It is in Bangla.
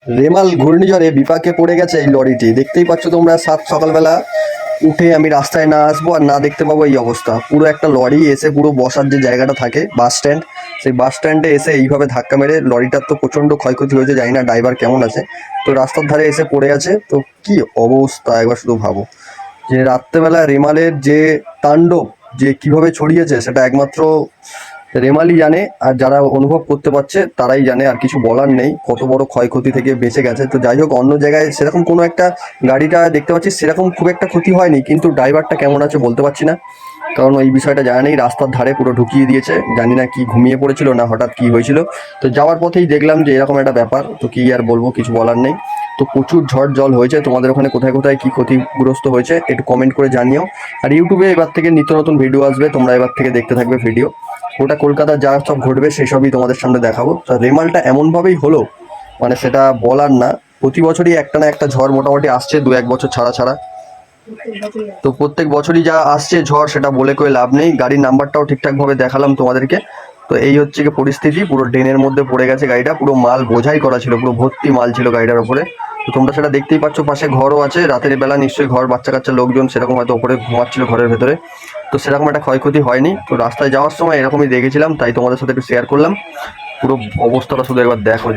রেমাল ঘূর্ণিঝড়ে বিপাকে পড়ে গেছে এই লরিটি। দেখতেই পাচ্ছ তোমরা, সকালবেলা উঠে আমি রাস্তায় না আসবো আর না দেখতে পাবো এই অবস্থা। পুরো একটা লরি এসে পুরো বসার যে জায়গাটা থাকে বাস স্ট্যান্ড, সেই বাস স্ট্যান্ডে এসে এইভাবে ধাক্কা মেরে, লরিটার তো প্রচণ্ড ক্ষয়ক্ষতি হয়েছে, জানি না ড্রাইভার কেমন আছে, তো রাস্তার ধারে এসে পড়ে আছে। তো কি অবস্থা একবার শুধু ভাবো, যে রাত্রেবেলা রেমালের যে তাণ্ডব যে কিভাবে ছড়িয়েছে সেটা একমাত্র রেমালই জানে, আর যারা অনুভব করতে পারছে তারাই জানে। আর কিছু বলার নেই, কত বড় ক্ষয়ক্ষতি থেকে বেঁচে গেছে। তো যাই হোক, অন্য জায়গায় সেরকম কোনো একটা, গাড়িটা দেখতে পাচ্ছি সেরকম খুব একটা ক্ষতি হয়নি, কিন্তু ড্রাইভারটা কেমন আছে বলতে পারছি না, কারণ ওই বিষয়টা জানা নেই। রাস্তার ধারে পুরো ঢুকিয়ে দিয়েছে, জানি না কি ঘুমিয়ে পড়েছিল না হঠাৎ কি হয়েছিল। তো যাওয়ার পথেই দেখলাম যে এরকম একটা ব্যাপার, তো কি আর বলবো, কিছু বলার নেই। তো প্রচুর ঝড় জল হয়েছে। তোমাদের ওখানে কোথায় কোথায় কি ক্ষতিগ্রস্ত হয়েছে একটু কমেন্ট করে জানিও। আর ইউটিউবে এবার থেকে নিত্য নতুন ভিডিও আসবে, তোমরা এবার থেকে দেখতে থাকবে ভিডিও। ওটা কলকাতার যা সব ঘটবে সেসবই তোমাদের সামনে দেখাবো। তো রেমালটা এমনভাবেই হলো, মানে সেটা বলার না। প্রতি বছরই একটা না একটা ঝড় মোটামুটি আসছে, 2-1 বছর ছাড়া ছাড়া। তো প্রত্যেক বছরই যা আসছে ঝড়, সেটা বলে কই লাভ নেই। গাড়ির নাম্বারটাও ঠিকঠাকভাবে দেখালাম তোমাদেরকে। তো এই হচ্ছে কি পরিস্থিতি, পুরো ড্রেনের মধ্যে পড়ে গেছে গাড়িটা, পুরো মাল বোঝাই করা ছিল, পুরো ভর্তি মাল ছিল গাড়িটার ওপরে। তো তোমরা সেটা দেখতেই পাচ্ছ, পাশে ঘরও আছে, রাতের বেলা নিশ্চয়ই ঘর, বাচ্চা কাচ্চা লোকজন সেরকম হয়তো ওপরে ঘুমাচ্ছিল ঘরের ভেতরে। তো সেরকম একটা ক্ষয়ক্ষতি হয়নি। তো রাস্তায় যাওয়ার সময় এরকমই দেখেছিলাম, তাই তোমাদের সাথে একটু শেয়ার করলাম। পুরো অবস্থাটা শুধু একবার দেখো।